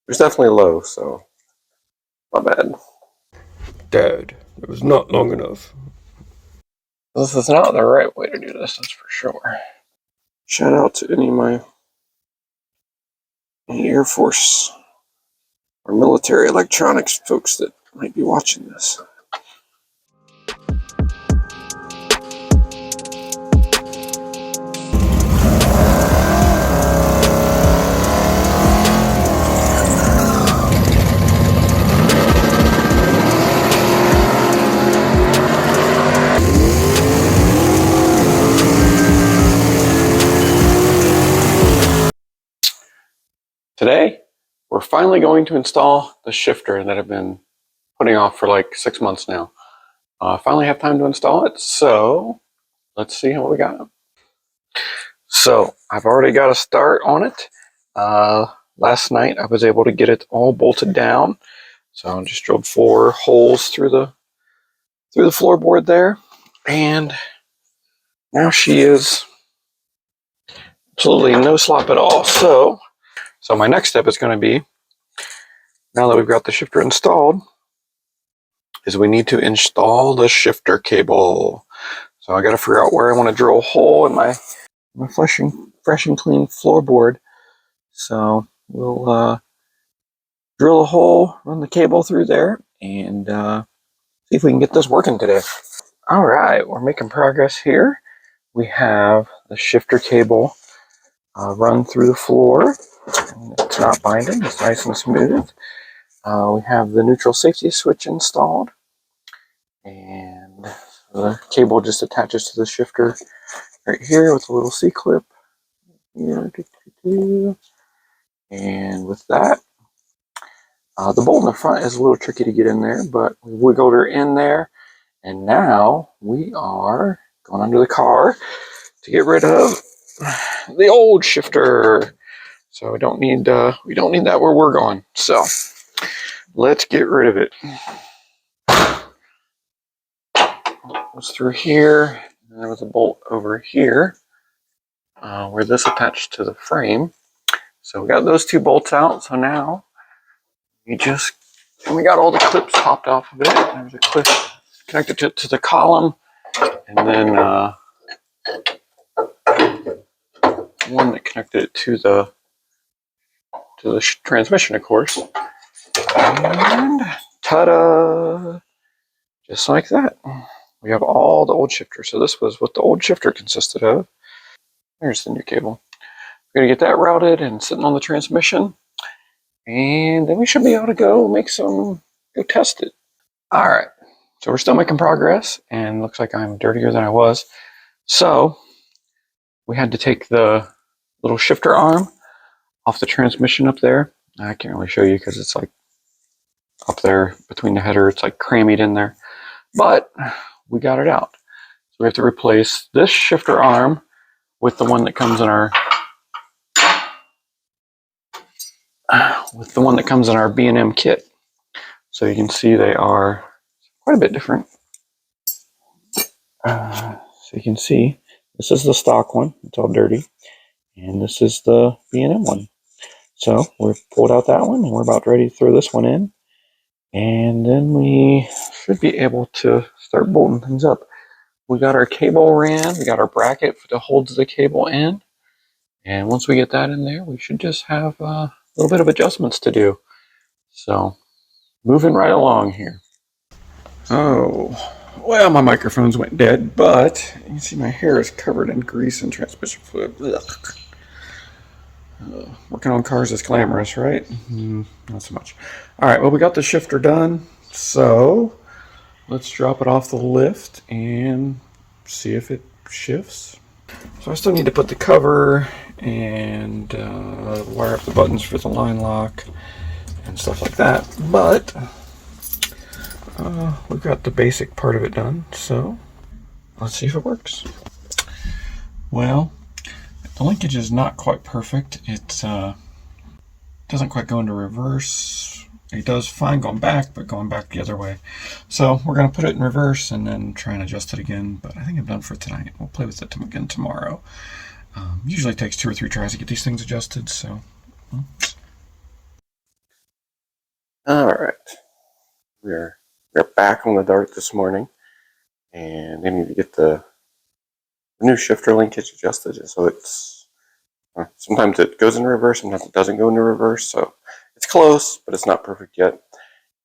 was definitely low, so my bad. Dad, it was not long enough. This is not the right way to do this, that's for sure. Shout out to any of my Air Force or military electronics folks that might be watching this. Today, we're finally going to install the shifter that I've been putting off for like 6 months now. I finally have time to install it, so let's see how we got. So I've already got a start on it. Last night I was able to get it all bolted down. So I just drilled 4 holes through the floorboard there, and now she is absolutely no slop at all. So my next step is going to be, now that we've got the shifter installed, is we need to install the shifter cable. So I got to figure out where I want to drill a hole in my fresh and clean floorboard. So we'll drill a hole, run the cable through there, and see if we can get this working today. All right, we're making progress here. We have the shifter cable run through the floor. It's not binding, it's nice and smooth. We have the neutral safety switch installed, and the cable just attaches to the shifter right here with a little C-clip. And with that, the bolt in the front is a little tricky to get in there, but we wiggled her in there, and now we are going under the car to get rid of the old shifter. So we don't need that where we're going. So let's get rid of it. It was through here, and there was a bolt over here where this attached to the frame. So we got those 2 bolts out. So now we got all the clips popped off of it. There's a clip connected to the column, and then one that connected it to the transmission, of course. And ta-da! Just like that. We have all the old shifter. So this was what the old shifter consisted of. There's the new cable. We're going to get that routed and sitting on the transmission. And then we should be able to go test it. All right. So we're still making progress, and looks like I'm dirtier than I was. So we had to take the little shifter arm off the transmission up there. I can't really show you because it's like up there between the header. It's like crammed in there. But we got it out. So we have to replace this shifter arm with the one that comes in our B&M kit. So you can see they are quite a bit different. So you can see this is the stock one. It's all dirty. And this is the B&M one. So we pulled out that one, and we're about ready to throw this one in. And then we should be able to start bolting things up. We got our cable ran. We got our bracket that holds the cable in. And once we get that in there, we should just have a little bit of adjustments to do. So moving right along here. Oh, well, my microphones went dead, but you can see my hair is covered in grease and transmission fluid. Working on cars is glamorous, right? Not so much. All right, well, we got the shifter done, so let's drop it off the lift and see if it shifts. So I still need to put the cover and wire up the buttons for the line lock and stuff like that, but we've got the basic part of it done, so let's see if it works. Well, the linkage is not quite perfect. It doesn't quite go into reverse. It does fine going back, but going back the other way. So we're going to put it in reverse and then try and adjust it again, but I think I'm done for tonight. We'll play with it again tomorrow. Usually takes 2 or 3 tries to get these things adjusted, so. Alright, we're back on the Dart this morning, and I need to get the new shifter linkage adjusted so it's, sometimes it goes in reverse, sometimes it doesn't go into reverse, so it's close, but it's not perfect yet.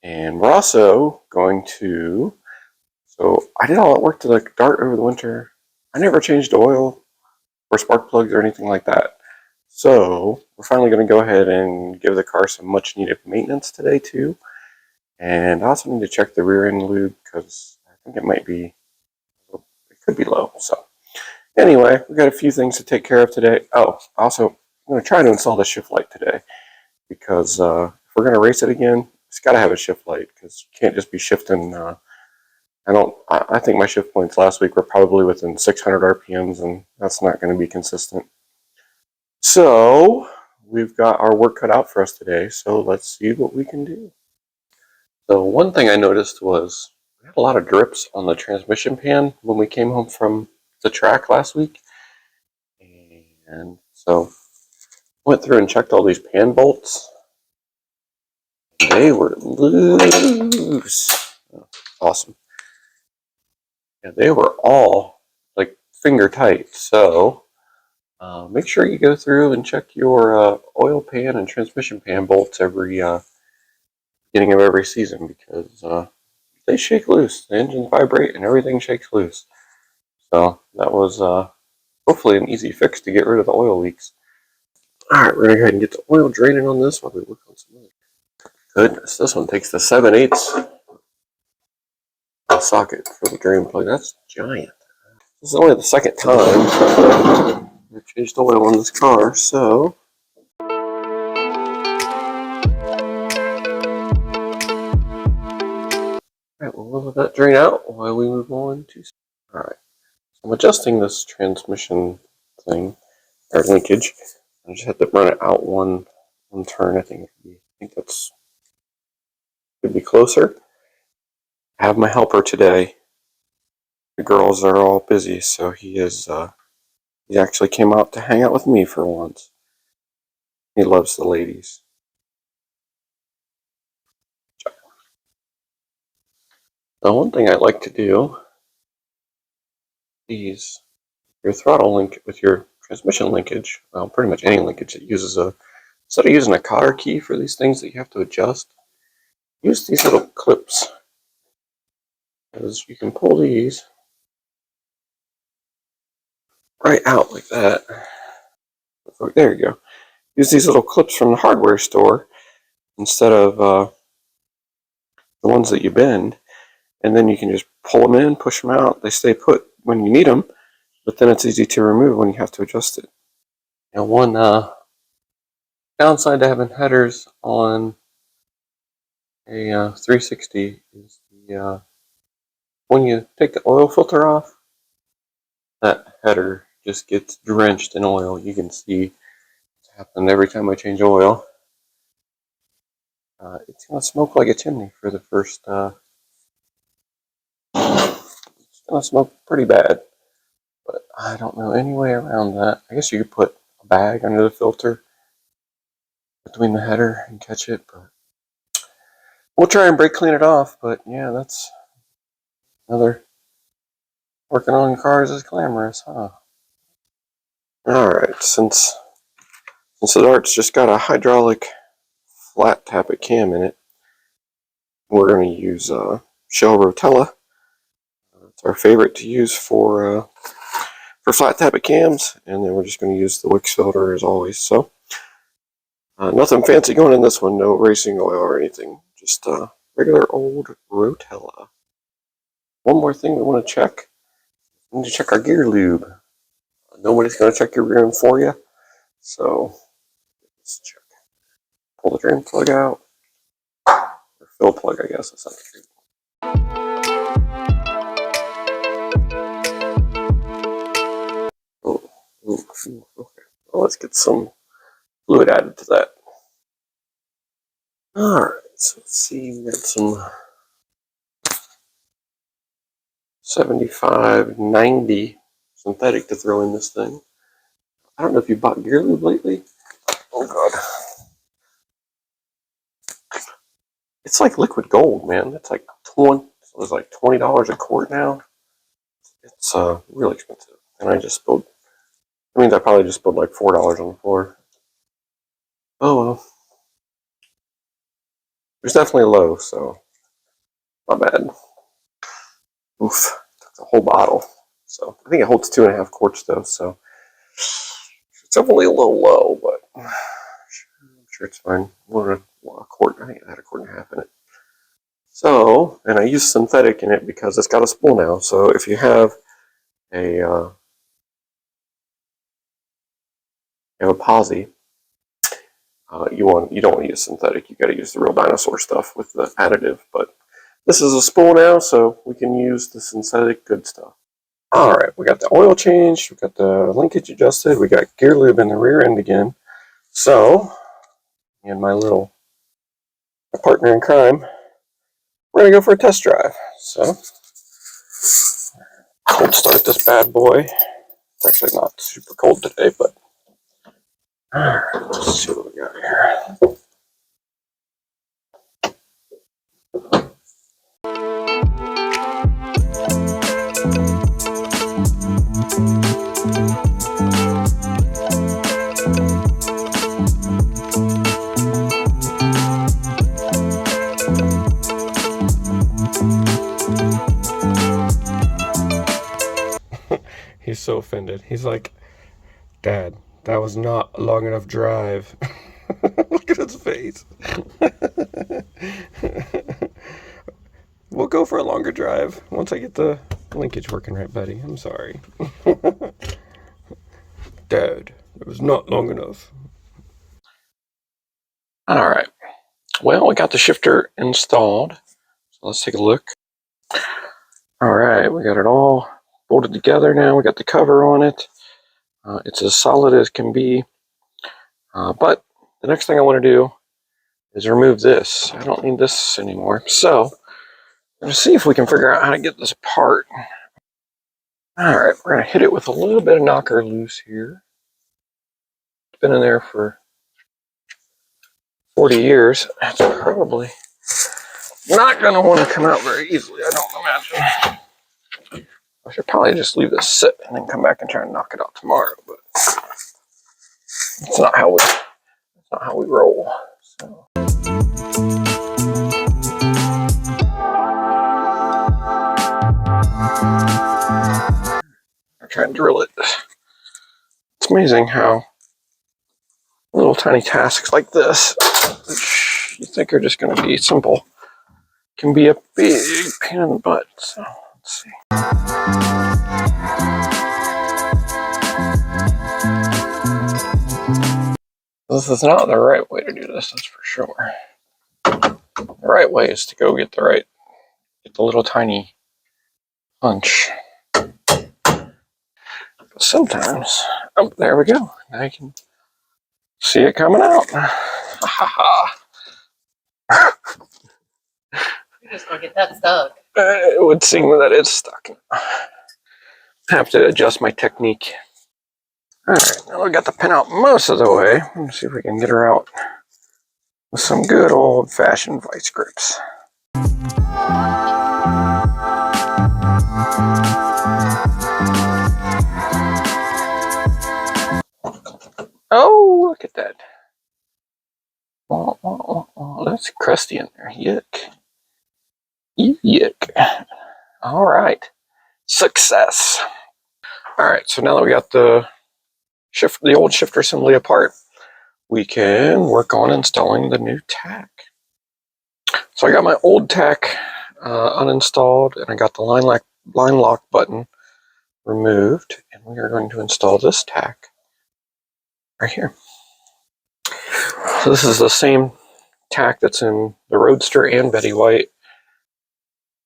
And we're also going to, so I did all that work to the Dart over the winter. I never changed oil or spark plugs or anything like that. So we're finally going to go ahead and give the car some much needed maintenance today too. And I also need to check the rear end lube because I think it could be low. So anyway, we've got a few things to take care of today. Oh, also, I'm going to try to install the shift light today because if we're going to race it again, it's got to have a shift light because you can't just be shifting. I think my shift points last week were probably within 600 RPMs, and that's not going to be consistent. So we've got our work cut out for us today, so let's see what we can do. So one thing I noticed was we had a lot of drips on the transmission pan when we came home from the track last week. And so I went through and checked all these pan bolts. They were loose. Awesome. Yeah, they were all like finger tight. So make sure you go through and check your oil pan and transmission pan bolts every beginning of every season because they shake loose. The engines vibrate and everything shakes loose. So that was hopefully an easy fix to get rid of the oil leaks. Alright, we're going to go ahead and get the oil draining on this while we work on some other. Goodness, this one takes the 7/8 socket for the drain plug. That's giant. This is only the second time I've changed oil on this car, so alright, we'll let that drain out while we move on to. Alright, so I'm adjusting this transmission thing, or linkage. I just had to run it out one turn. I think that's could be closer. I have my helper today. The girls are all busy, so he actually came out to hang out with me for once. He loves the ladies. The one thing I like to do is your throttle link with your transmission linkage. Well, pretty much any linkage that uses instead of using a cotter key for these things that you have to adjust, use these little clips. Because you can pull these right out like that. There you go. Use these little clips from the hardware store instead of the ones that you bend, and then you can just pull them in, push them out. They stay put when you need them, but then it's easy to remove when you have to adjust it. Now, one downside to having headers on a 360 is when you take the oil filter off, that header just gets drenched in oil. You can see it's happened every time I change oil. It's going to smoke like a chimney for the first. It's going to smoke pretty bad, but I don't know any way around that. I guess you could put a bag under the filter between the header and catch it, but we'll try and brake clean it off. But yeah, that's another. Working on cars is glamorous, huh? Alright, since the Dart's just got a hydraulic flat tappet cam in it, we're going to use Shell Rotella. It's our favorite to use for flat tappet cams, and then we're just going to use the Wix filter as always. So nothing fancy going in this one, no racing oil or anything, just regular old Rotella. One more thing we want to check. We need to check our gear lube. Nobody's going to check your rear end for you, so let's check. Pull the drain plug out, or fill plug, I guess. That's not the drain plug. Okay. Well, let's get some fluid added to that. Alright, so let's see. We got some 75-90 synthetic to throw in this thing. I don't know if you bought gear lube lately. Oh, God. It's like liquid gold, man. It's like $20 a quart now. It's really expensive. And I just spilled. I mean, I probably just spilled like $4 on the floor. Oh well. It's definitely low, so not bad. Oof, took the whole bottle. So I think it holds 2.5 quarts though, so it's definitely a little low, but I'm sure it's fine. A quart, I think it had 1.5 quarts in it. So, and I use synthetic in it because it's got a spool now. So if you have a posi, you don't want to use synthetic. You got to use the real dinosaur stuff with the additive. But this is a spool now, so we can use the synthetic good stuff. All right, we got the oil changed, we got the linkage adjusted, we got gear lube in the rear end again. So, and my partner in crime, we're gonna go for a test drive. So, cold start this bad boy. It's actually not super cold today, but all right, let's see what we got here. He's so offended. He's like, Dad, that was not a long enough drive. Look at his face. We'll go for a longer drive once I get the linkage working right, buddy. I'm sorry. Dad, it was not long enough. All right. Well, we got the shifter installed. So let's take a look. All right, we got it all bolted together now. We got the cover on it. It's as solid as can be. But the next thing I want to do is remove this. I don't need this anymore. So I'm going to see if we can figure out how to get this apart. All right, we're going to hit it with a little bit of knocker loose here. It's been in there for 40 years. That's probably not going to want to come out very easily, I don't imagine. I should probably just leave this sit and then come back and try and knock it out tomorrow, but it's not how we roll. So. I try and drill it. It's amazing how little tiny tasks like this, which you think are just going to be simple, can be a big pain in the butt. So let's see. This is not the right way to do this, that's for sure. The right way is to go get the little tiny punch. But sometimes, oh, there we go. Now you can see it coming out. You're just gonna get that stuck. It would seem that it's stuck. I have to adjust my technique. Alright, now we got the pin out most of the way. Let's see if we can get her out with some good old-fashioned vice grips. Oh, look at that. Oh, that's crusty in there. Yuck. Yuck. Alright. Success. Alright, so now that we got the old shifter assembly apart, we can work on installing the new Tack. So I got my old Tack uninstalled, and I got the line lock button removed, and we are going to install this Tack right here. So this is the same Tack that's in the Roadster and Betty White.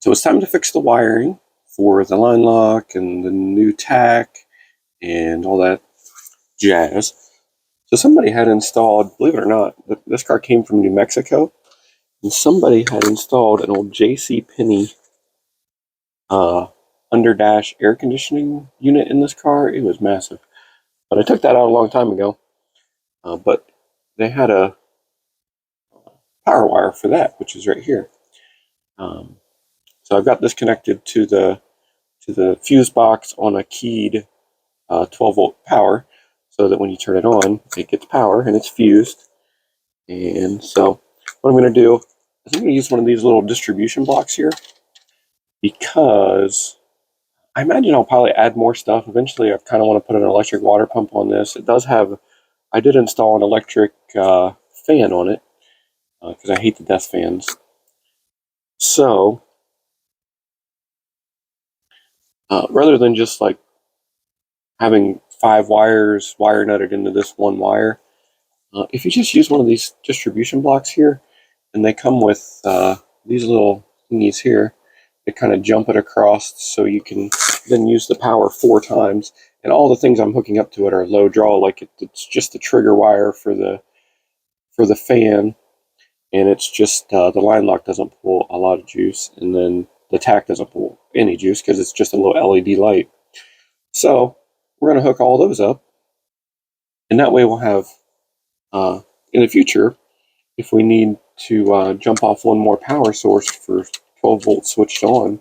So it's time to fix the wiring for the line lock and the new Tack and all that jazz. So somebody had installed, believe it or not, this car came from New Mexico, and somebody had installed an old JCPenney underdash air conditioning unit in this car. It was massive, but I took that out a long time ago. But they had a power wire for that, which is right here. So I've got this connected to the fuse box on a keyed 12-volt power, so that when you turn it on, it gets power and it's fused. And so what I'm going to do is I'm going to use one of these little distribution blocks here, because I imagine I'll probably add more stuff. Eventually, I kind of want to put an electric water pump on this. It does have, I did install an electric fan on it, because I hate the desk fans. So rather than just like having 5 wires wire nutted into this one wire, if you just use one of these distribution blocks here, and they come with these little thingies here, they kind of jump it across, so you can then use the power 4 times. And all the things I'm hooking up to it are low draw, like it's just the trigger wire for the fan, and it's just the line lock doesn't pull a lot of juice, and then the Tack doesn't pull any juice because it's just a little LED light. So we're going to hook all those up, and that way we'll have, in the future, if we need to jump off one more power source for 12 volts switched on,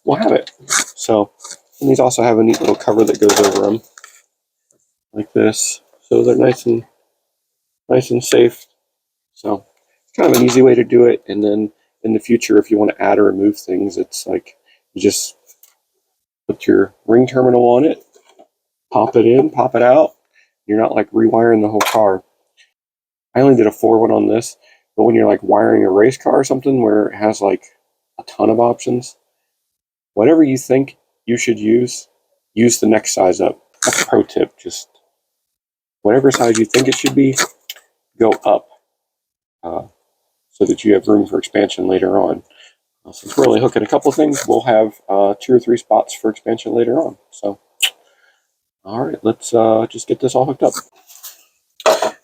we'll have it. So, and these also have a neat little cover that goes over them, like this, so they're nice and safe. So it's kind of an easy way to do it. And then in the future, if you want to add or remove things, it's like you just put your ring terminal on it, pop it in, pop it out. You're not like rewiring the whole car. I only did a 4-1 on this, but when you're like wiring a race car or something where it has like a ton of options, whatever you think you should use the next size up. That's a pro tip. Just whatever size you think it should be, go up, so that you have room for expansion later on. Since we're only hooking a couple of things, we'll have 2 or 3 spots for expansion later on. So, all right, let's just get this all hooked up.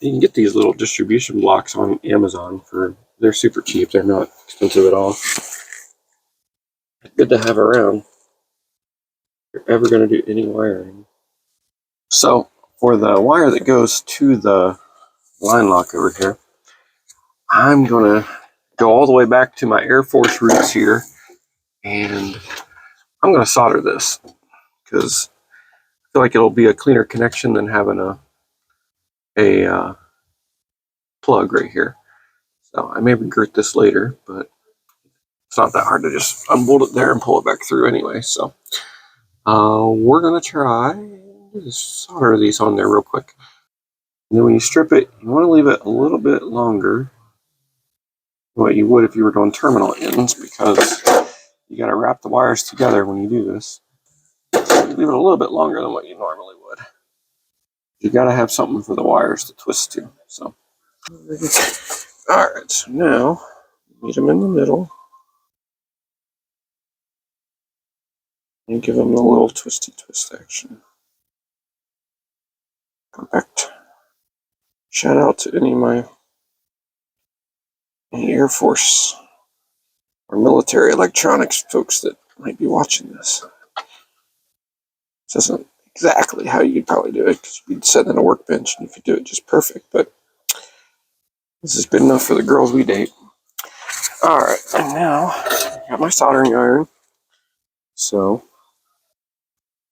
You can get these little distribution blocks on Amazon they're super cheap. They're not expensive at all. Good to have around if you're ever going to do any wiring. So for the wire that goes to the line lock over here, I'm going to go all the way back to my Air Force roots here, and I'm going to solder this because I feel like it'll be a cleaner connection than having a plug right here. So I may regret this later, but it's not that hard to just unbolt it there and pull it back through anyway. So we're going to try to solder these on there real quick. And then when you strip it, you want to leave it a little bit longer than what you would if you were doing terminal ends, because you got to wrap the wires together when you do this. So leave it a little bit longer than what you normally would. You got to have something for the wires to twist to. So, all right. So now meet them in the middle and give them a little twisty twist action. Perfect. Shout out to any Air Force or military electronics folks that might be watching this. This isn't exactly how you'd probably do it, because you'd sit in a workbench and you could do it just perfect, but this is good enough for the girls we date. Alright, and now I got my soldering iron. So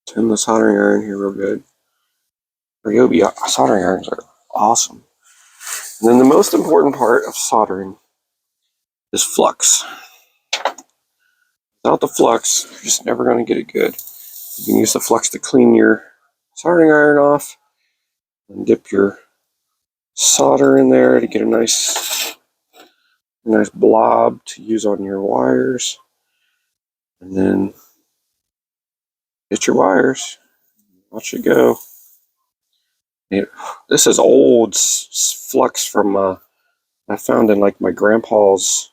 turn the soldering iron here real good. Ryobi soldering irons are awesome. And then the most important part of soldering is flux. Without the flux, you're just never going to get it good. You can use the flux to clean your soldering iron off and dip your solder in there to get a nice blob to use on your wires. And then get your wires. Watch it go. This is old flux from I found in like my grandpa's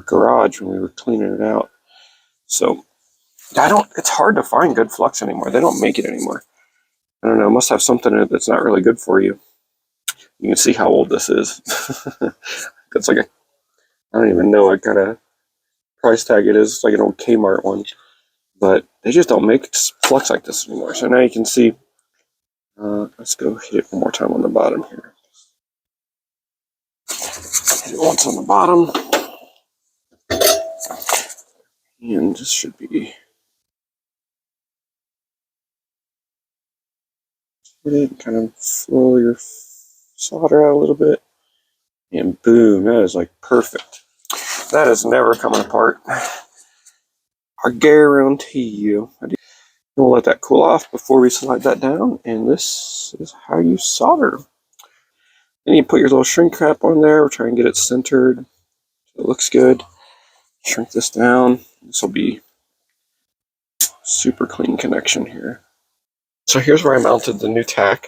garage when we were cleaning it out. So it's hard to find good flux anymore. They don't make it anymore. I don't know, it must have something in it that's not really good for you. You can see how old this is. It's like I don't even know what kind of price tag it is. It's like an old Kmart one. But they just don't make flux like this anymore. So now you can see, let's go hit it one more time on the bottom here. Hit it once on the bottom. And this should be kind of flow your solder out a little bit. And boom, that is like perfect. That is never coming apart. I guarantee you. We'll let that cool off before we slide that down. And this is how you solder. Then you put your little shrink wrap on there. We'll try and get it centered so it looks good. Shrink this down. This will be super clean connection here. So here's where I mounted the new tack.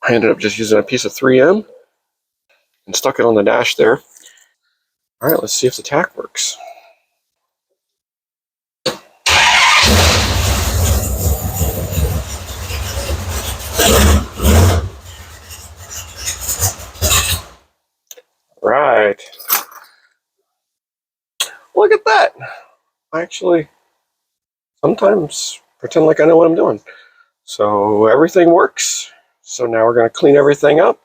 I ended up just using a piece of 3M and stuck it on the dash there. All right, let's see if the tack works. Right. Look at that. I actually sometimes pretend like I know what I'm doing. So everything works. So now we're going to clean everything up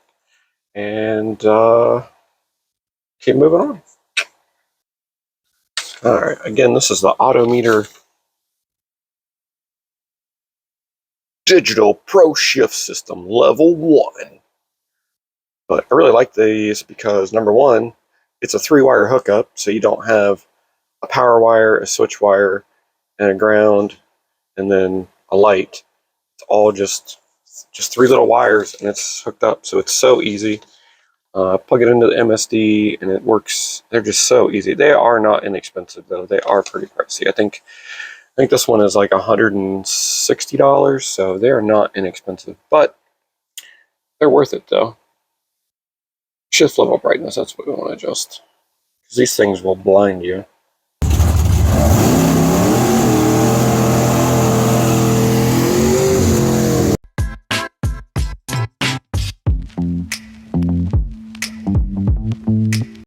and keep moving on. All right, again, this is the AutoMeter Digital Pro Shift System Level 1. But I really like these because, number one, it's a 3-wire hookup, so you don't have a power wire, a switch wire, and a ground, and then a light. It's all just 3 little wires, and it's hooked up, so it's so easy. Plug it into the MSD, and it works. They're just so easy. They are not inexpensive, though. They are pretty pricey. I think this one is like $160, so they are not inexpensive, but they're worth it, though. Shift level brightness, that's what we want to adjust, because these things will blind you.